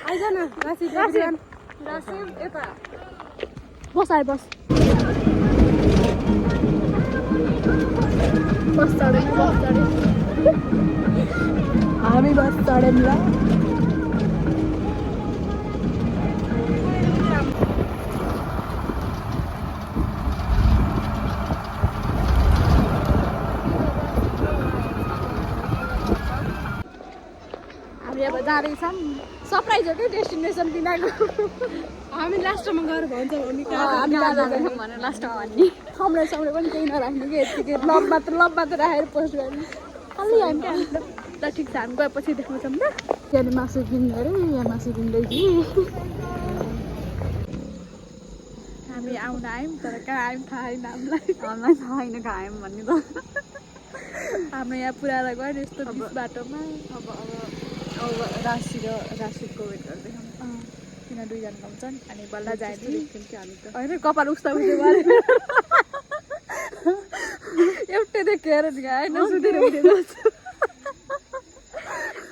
आइज न राशि यता बस आए बस बस चढ्यो हामी बस चढ्यौँ ल हामी अब जाँदैछौँ सरप्राइज हो कि डेस्टिनेसन बिनाको हामी लास्टमा गएर भन्छ भने हामी जाँदैछौँ भनेर लास्टमा भन्ने थम्ले सामले पनि केही नराख्ने कि यतिकै लभ मात्र राखेर पोस्ट गर्ने अलि हामी ल ठिक छ हामी गएपछि देखाउँछौँ ल त्यहाँदेखि मासु किन्नु अरे यहाँ मासु किन्दैछु हामी आउन आयौँ तर कहाँ आयौँ थाहा छैन हामीलाई हामीलाई थाहा छैन कहाँ आयौँ भन्ने त हाम्रो यहाँ पुऱ्याएर गयो नि यस्तो बिच बाटोमा अब राशिको वेट गर्दैछौँ किन दुईजना आउँछन् अनि बल्ल जाने हामी त होइन कपाल उस्ता उठ्यो गरे एउटै देखेर नि होइन सुतेर उठेको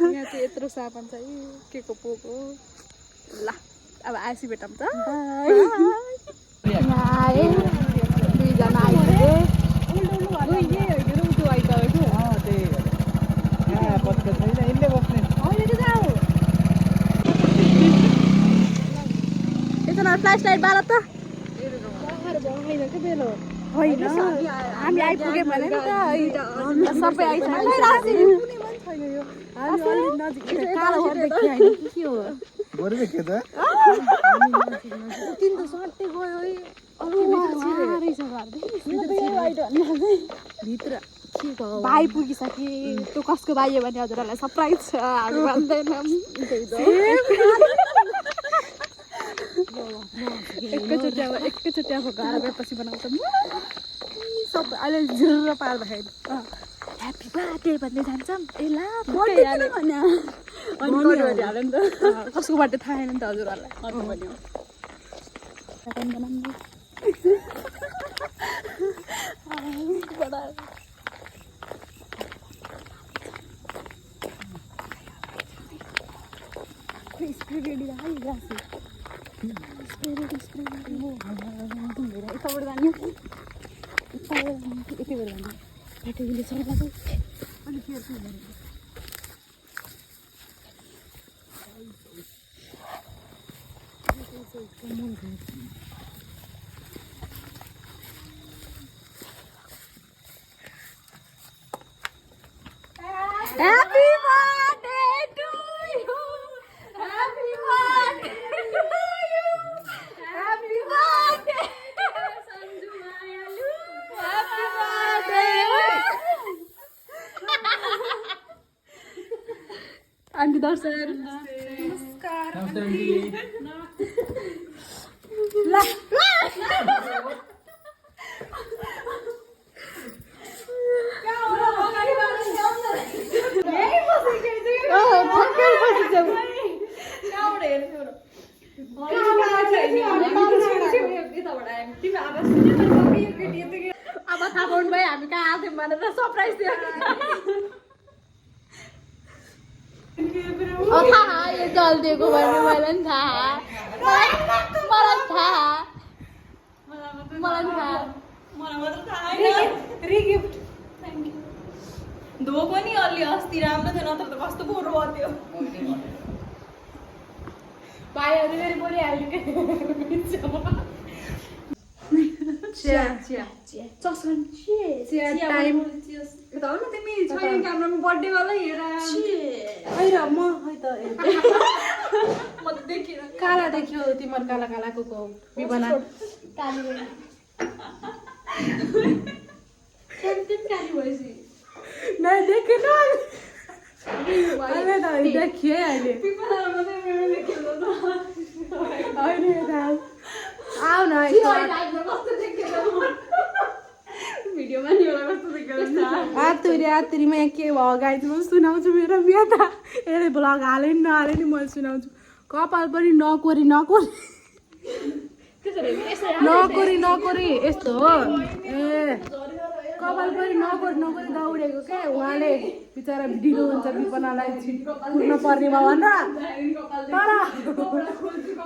यहाँ चाहिँ यत्रो सामान छ के को पोको ल अब आएपछि भेटौँ त यहाँ आए दुईजना आइपुगे एकजना फ्ल्यास लाइट बाल त होइन हामी आइपुग्यौँ भने नि त सबै भित्र भाइ पुगिसके त्यो कसको भाइ हो भने हजुरहरूलाई सरप्राइज छ हामी भन्दैनौँ एकैचोटि अब घर गएपछि बनाउँछौँ सब अहिले झुरुर पार्दाखेरि ह्याप्पी बर्थडे भन्ने जान्छौँ ए ला कसको बर्थडे थाहा छैन नि त हजुरहरूलाई स्प्रे रेडी राखेको यताबाट जाने यति बेर जाने ब्याट्रीले सर्लाको अनि Happy birthday to you. Happy birthday to you. Happy birthday. Sanju Ayalu. Happy birthday. Aunty Darsan. Namaskar. अब थाहा पाउनु भयो हामी कहाँ आएको थियौँ भनेर सरप्राइज दियो थाहा यो जल्दिएको भन्ने मलाई पनि थाहा धो पनि अलि अस्ति राम्रो थियो नत्र त कस्तो फोटो भयो भाइहरू फेरि बोलिहाल्यो काला देखियो तिम्रो काला कालाको विवना नहीं देखे ना देखिए अहिले आऊ न आतुरीमा के भयो गाइज म सुनाउँछु मेरो बिहा त यसले भ्लग हाले नि नहाले नि मैले सुनाउँछु कपाल पनि नकोरी नकोरी यस्तो हो ए कपाल पनि नगरी दौडेको के उहाँले बिचरा ढिलो हुन्छ विपनालाई कुद्न पर्नेमा भनेर तर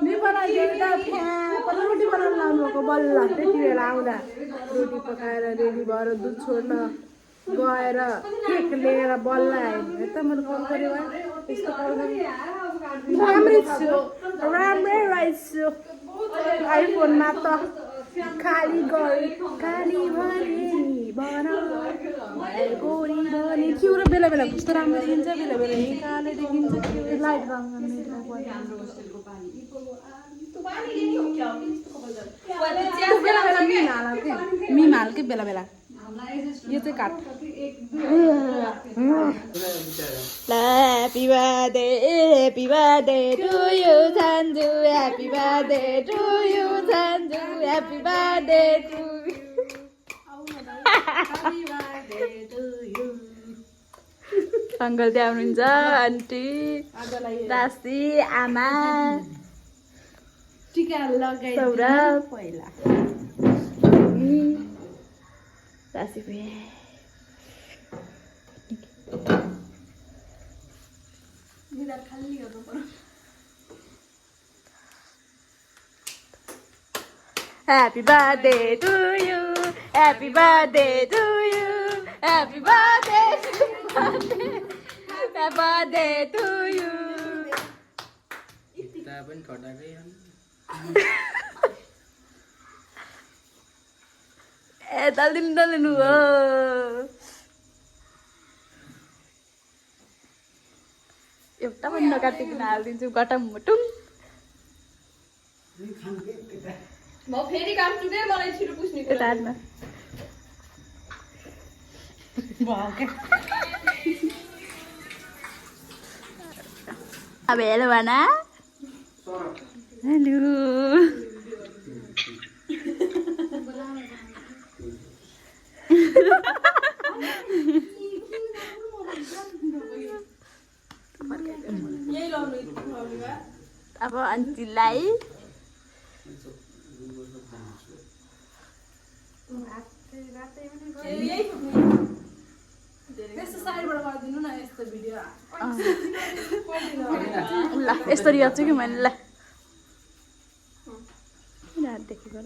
विपनाले त फ्याँपल रोटी बनाउनु लाउनु भएको बल्ल त्यति बेला आउँदा रोटी पकाएर रेडी भएर दुध छोड्न गएर केक लिएर बल्ल आयो त मैले कल गरेँ त्यस्तो राम्रै छु राम्रै रहेछु आइफोनमा त खाली गरी खाली भने गोरी भने क्यु र बेला बेला कस्तो राम्रो देखिन्छ बेला बेला कालो देखिन्छ क्यु लाइट रङ बेला बेला मिम हाल के बेला बेला यो चाहिँ काट Happy birthday to you, Sanju. Happy birthday to you, Sanju. Happy birthday to you. Uncle त्यहाँ हुनुहुन्छ आन्टी दासी आमा टिका लगाइ सौरभ पहिला दासी पनि खाली गर्नु पर्यो Happy birthday to you. Happy birthday to you. Happy birthday to you. Happy birthday to you. Kita pun kau dah kan? Dalin wo. एउटा पनि नकाटिकन हालिदिन्छु गटम मुटुम म फेरि काम छु के मलाई छिटो पुस्ने यता हाल्नु अब हेलो भना हेलो अब आन्टीलाई ल यसरी गर्छु कि मैले ल देखेको र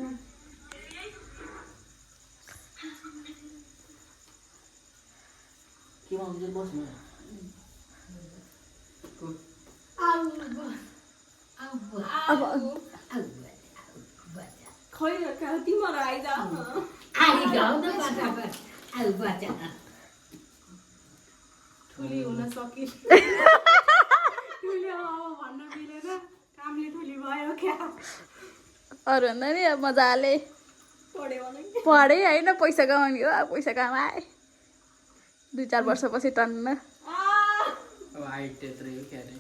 खै तिमीहरू आइज ठुली हुन सकिन ठुली भन्न मिलेन कामले ठुली भयो क्या अरू भन्दा नि अब मजाले पढेँ होइन पैसा कमाउने हो अब पैसा कमाएँ 2-4 वर्षपछि टन्न अब हाइट त्यत्रै हो क्या रे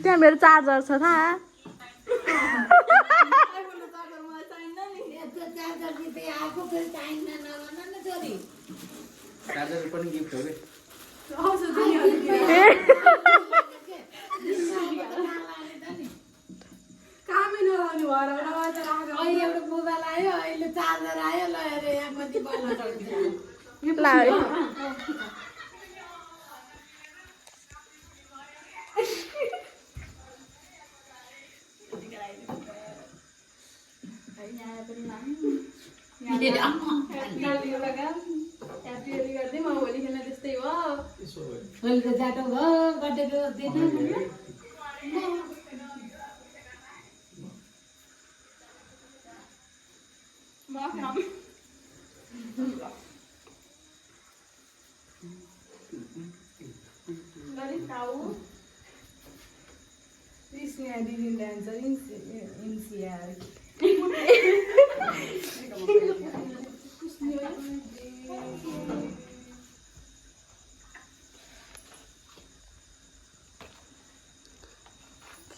त्यहाँ मेरो चार्जर छ थाहा चार्जर पनि गिफ्ट हो के कामै नलाउने भएर एउटा मोबाइल आयो अहिले चार्जर आयो ल हेरे यहाँ कति बल्ल ल गर्दै म भोलि खेल्न त्यस्तै हो भोलिको जाटो भयो बर्थडे दिन दिदी डान्सर इन्सियार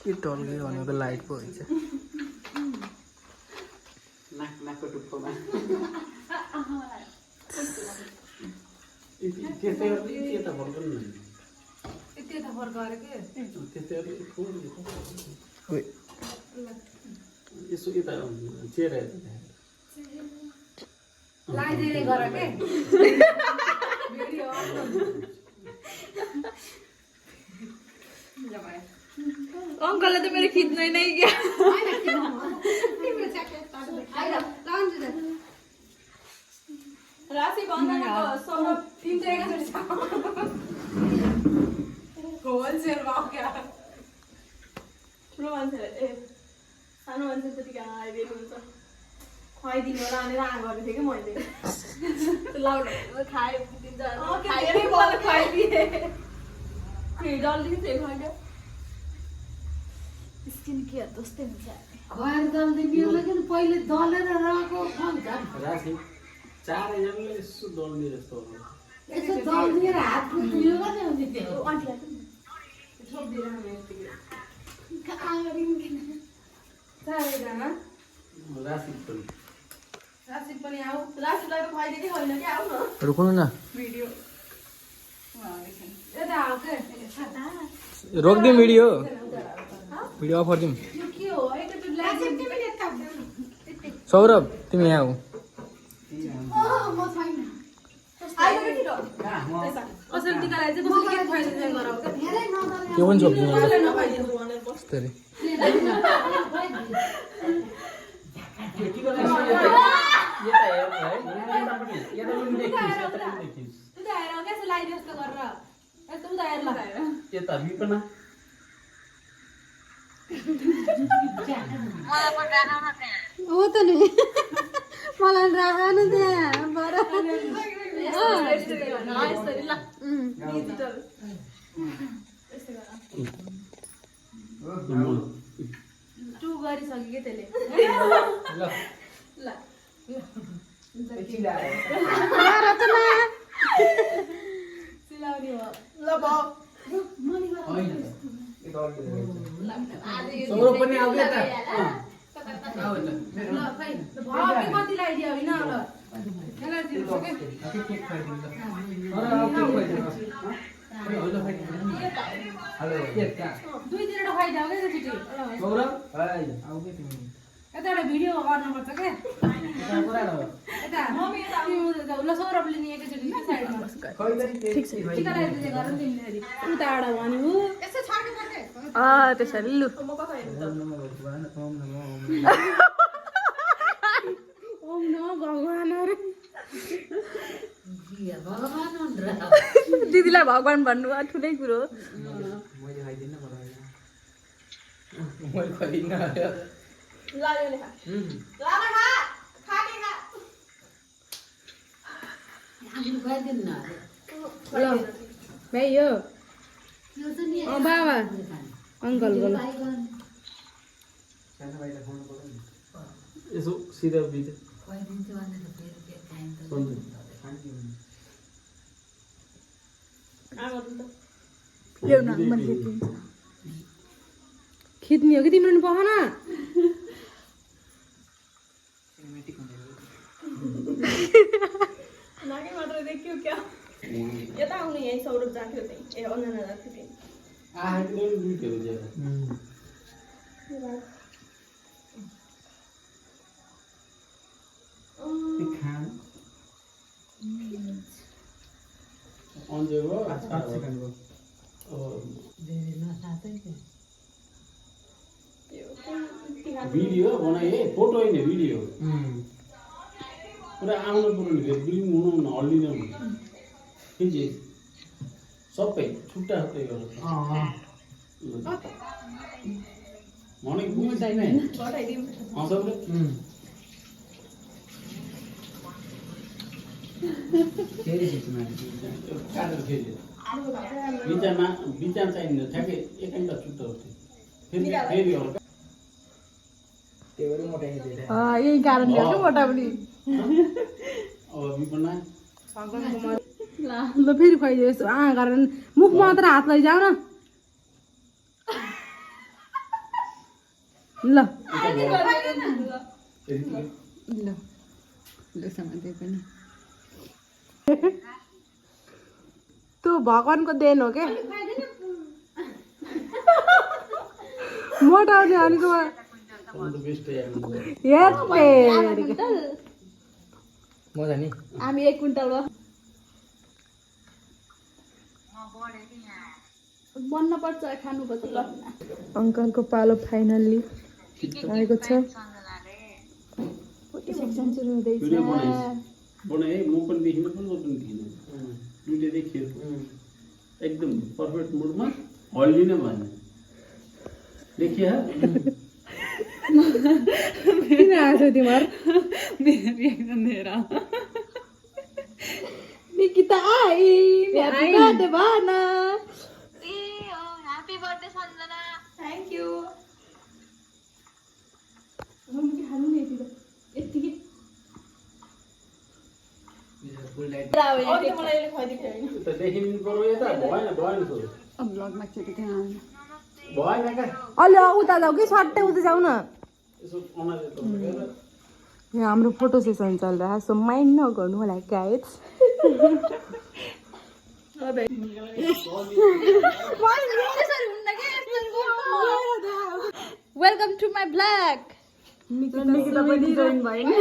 के टल्क्यो भनेको लाइट पो हुन्छ नाकको टुप्पोमा त्यस्तै के त भर्खर यति त फर्काएर के यसो यता चेयर लगाइदिने गर के अङ्कलले त मेरो खिच्नै नै क्या राशि भन्दा सौरभ तिनटा एकैचोटि छ होलसेल भाव क्या ठुलो मान्छेले ए सानो मान्छे त्यतिकै आइदिएको हुन्छ खुवाइदिनु होला भनेर गरेको थिएँ कि मैले लाउड खाए दिन्छ खाएरै बल खुवाइदिएँ डल्ली चाहिँ खुवाइदियो स्किन केयर जस्तै हुन्छ खुवाएर जल्दी बिउ लाग्यो नि पहिले दलेर रहेको खान्छ राशि चारैजनाले यसो दल्ने जस्तो हो यसो दलिदिएर हात फुट्यो भने हुने त्यो चारैजना राशि पनि राशि पनि आऊ राशिलाई त खुवाइदिएकै होइन कि आऊ न रुक्नु न भिडियो यता आऊ के रोकिदिउँ भिडियो भिडियो अफ गरिदिउँ यो के हो एकैचोटि लाग्यो सौरभ तिमी यहाँ आऊ म छैन आइदियो छिटो कसरी टिका लगाएर चाहिँ कसरी के खुवाइदिने गराऊ क्या धेरै नदले त्यो पनि सक्दिनँ कसैलाई नखुवाइदिनु भनेर बस यस्तरी उता हेर कसो लगाइदियो जस्तो गरेर यस्तो उता हेर ल यता विपना हो त नि मलाई राख्नु त्यहाँ बर यसरी ल डिजिटल टु गरिसक्यो कि त्यसले ल सिलाउने हो ल भयो सौरभ पनि आऊ यता ल खै भयो कि कति लगाइदियो होइन ल यसलाई दिनु के दुई तिनवटा खुवाइदियो क्या एकचोटि यता एउटा भिडियो गर्नुपर्छ क्या यता ल सौरभले नि एकैचोटि साइडमा टिका लगाइदिँदै गर नि तिमीले उताबाट भन्यो यसो छाड्नु पर्छ त्यसरी लु म कता हेर्नु ओम नमः भगवान अरे भगवान हुन् र दिदीलाई भगवान भन्नु ठुलै कुरो मैले खुवाइदिन्न लाग्यो नि खा लामा खा खाने खा हामी खुवाइदिनु न ल भाइ यो त्यो चाहिँ नि बाबा अङ्कल बोल यसो सिधा बिच खुवाइदिन्छु भनेर फेरि के खाइन्छ ल्याउन मैले खिच्दिन्छु खिच्ने हो कि तिम्रो नि पखान नाकै मात्र देखियो क्या यता आउनु यहीँ सौरभ जान्थ्यो त्यहीँ ए अनना जान्थ्यो त्यहीँ भिडियो बनाए फोटो होइन भिडियो पुरा आउनु पर्ने ब्लिङ हुनु हल्लिनु खिचे सबै छुट्टा छुट्टै गरेर भनेको पठाइदिउँ सबले काटेर फेरि बिचार चाहिँदैन ठ्याक्कै एक घन्टा छुट्टा उठ्थ्यो फेरि फेरि हल्का यही कारणले हो कि मोटा पनि अब विपना ल फेरि खुवाइदियो यस्तो कारण मुख मात्र हात लैजाऊ न ल त्यो भगवानको देन हो के मोटाउने अलिक बेस्ट हेर्ने मजा नि हामी 1 क्विन्टल भयो बन्न पर्छ खानुपर्छ ल अङ्कलको पालो फाइनल्ली आएको छ सेक्सन सुरु हुँदैछ भिडियो बनाए म पनि देखिन पनि म पनि देखिन दुईटै देखियो एकदम पर्फेक्ट मुडमा हल्ली नै भएन देखिए किन आएको तिमीहरू निकिता आई ह्यापी बर्थडे भन happy birthday Sanjana thank you खानु नि यतिकै मलाई यसले खुवाइदिएको होइन त देखिनु पर्यो यता भएन भएन त ब्लगमा चाहिँ त्यहाँ भएन क्या अलि उता जाऊ कि सट्टै उता जाऊ न यसो अनाले त हेर यहाँ हाम्रो फोटो सेसन चलिरहेको सो माइन्ड नगर्नु होला guys welcome to my blog Nikita पनि जोइन भयो नि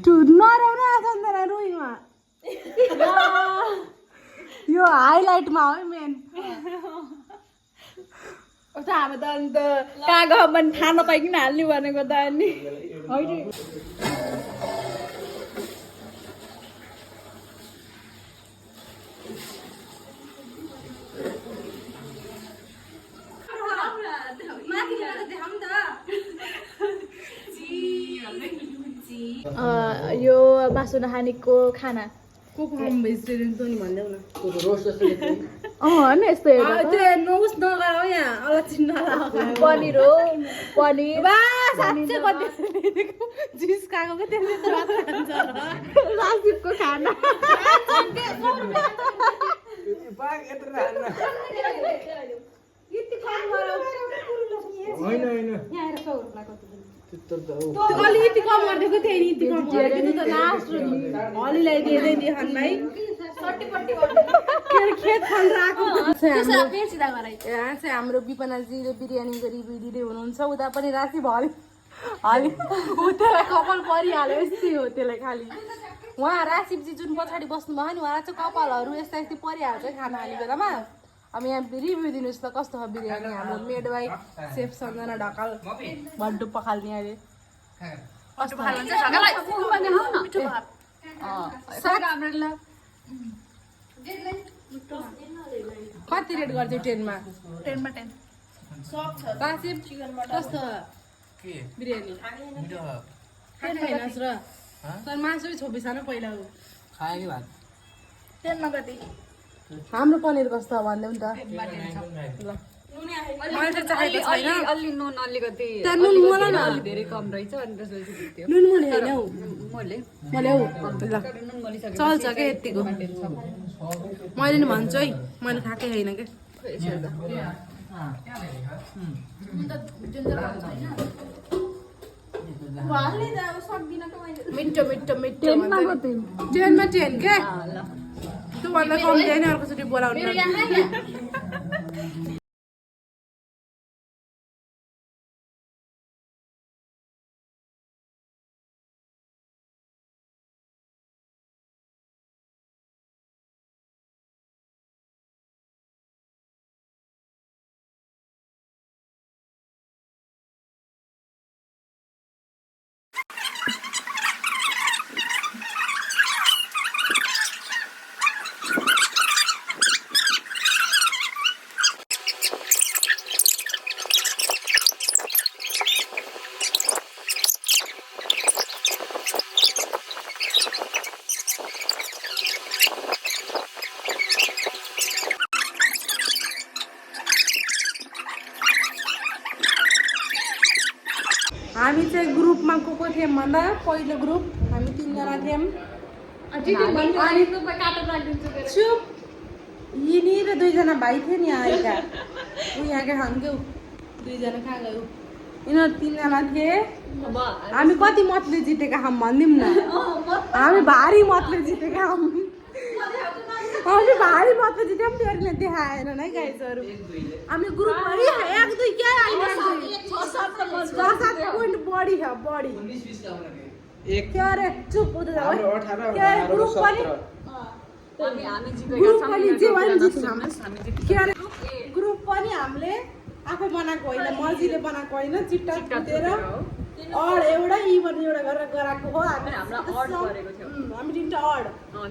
टु नराउनु सन्दरा रोइमा यो हाइलाइटमा हो मेन हामी त अन्त कागज पनि थाहा नपाइकन हाल्ने भनेको त अनि यो मासु नखानेको खाना भेजिटेरियन पनि भन्देऊ न रोस्ट जस्तो देखियो होइन यस्तो हेर्दा त त्यो नोस नगर हो यहाँ अलक्षिण पनिर हो पनिर जिस्काएको क्या त्यसले त भात खान्छ राजीवको खाना होइन होइन अलिकति कम गरिदिएको थियो नि यति कम गरेको त लास्ट हलीलाई दिँदै दिए भाइ खेत खनेर आएको यहाँ चाहिँ हाम्रो विपनाजीले बिरयानी गरी बिदिँदै हुनुहुन्छ उता पनि राति भयो हली त्यसलाई कपाल परिहाल्यो यस्तै हो त्यसलाई खालि उहाँ राशिवजी जुन पछाडि बस्नुभयो नि उहाँ चाहिँ कपालहरू यस्ता यस्तै परिहाल्छ खाना खाने बेलामा अब यहाँ रिभ्यू दिनुहोस् त कस्तो छ बिरयानी हाम्रो made by chef Sanjana Dhakal भड्डु पखाल्ने अहिले कति रेट गर्थ्यो 10मा 10मा 10 राशिव कस्तो बिरयानी खाइनस् र तर मासु छोपी सानो पहिला हो खायो कि भात 10मा कति हाम्रो पनिर कस्तो भन्देऊ नि त ल मैले त चाहेको छैन अलि नुन अलिकति त्यहाँ नुन मलाई न अलि धेरै कम रहेछ अनि त्यसपछि दिन्थ्यो नुन मुनि होइन हौ मैले मैले हौ ल नुन गलिसकेँ चल्छ क्या यतिको मैले नि भन्छु है मैले खाएकै छैन क्या मिठो मिठो मिठो 10मा कति 10मा 10 क्या त्योभन्दा कम्ती होइन अर्कोचोटि बोलाउनु हामी चाहिँ ग्रुपमा को थियौँ भन्दा पहिलो ग्रुप हामी 3 जना थियौँ चुप यिनी र 2 जना भाइ थिए नि आएका ऊ यहाँका खान्थ्यौ 2 जना कहाँ गयो यिनीहरू 3 जना थिए हामी कति मतले जितेका छौँ भनिदिउँ न हामी भारी मतले जितेका छौँ हामी भारी मत जित्यौँ त्योहरूले देखाएन नै गाइजहरू हामी ग्रुप पनि 1 2 क्या आइरहेको 6-7 पोइन्ट बढी छ बढी के अरे चुप हुँदै जाऊ के अरे ग्रुप पनि हामी ग्रुप पनि जे भयो नि जित्छौँ हामी जित्छौँ के अरे ग्रुप पनि हामीले आफै बनाएको होइन मर्जीले बनाएको होइन चिट्टा कुदेर अड एउटा इभन एउटा गरेर गराएको हो हामीलाई अड गरेको थियो हामी तिनटा अड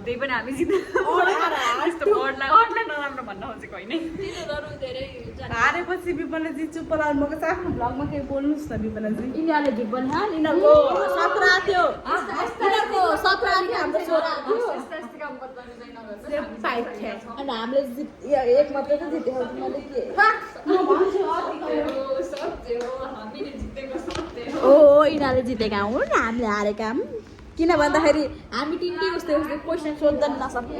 त्यही पनि हामी जित्यौँ अडलाई नराम्रो भन्न खोजेको होइन हारेपछि विपनाजी चुप लाउनु भएको छ आफ्नो भ्लगमा केही बोल्नुहोस् न विपनाजी यिनीहरूले झुट भन्यो यिनीहरूको 17 थियो यिनीहरूको 17 हाम्रो छोरा यस्ता काम गर्दैन फाइट थियो अनि हामीले एक मात्रै त जितेको मैले के म भन्छु हामीले जितेको सत्य ओ यिनीहरूले जितेका हुन् हामीले हारेका हुन् किन भन्दाखेरि हामी टिन्टी उस्तै क्वेसन सोध्दैन नसक्ने